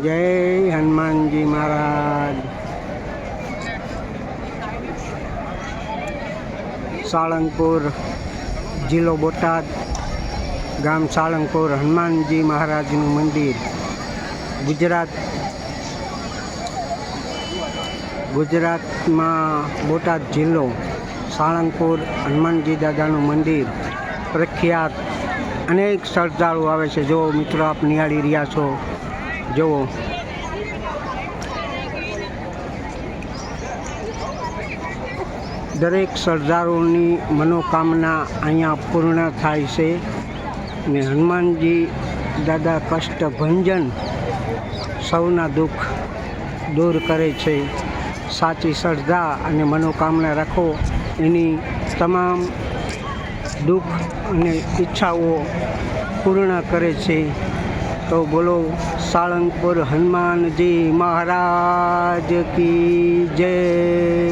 જય હનુમાનજી મહારાજ. સાળંગપુર, જિલ્લો બોટાદ, ગામ સાળંગપુર, હનુમાનજી મહારાજનું મંદિર. ગુજરાતમાં બોટાદ જિલ્લો, સાળંગપુર હનુમાનજી દાદાનું મંદિર પ્રખ્યાત. અનેક શ્રદ્ધાળુ આવે છે. જો મિત્રો, આપ નિહાળી રહ્યા છો, જુઓ. દરેક શ્રદ્ધાળુઓની મનોકામના અહીંયા પૂર્ણ થાય છે ને હનુમાનજી દાદા કષ્ટભંજન, સૌના દુઃખ દૂર કરે છે. સાચી શ્રદ્ધા અને મનોકામના રાખો, એની તમામ દુઃખ અને ઈચ્છાઓ પૂર્ણ કરે છે. તો બોલો સાળંગપુર હનુમાનજી મહારાજ કી જય.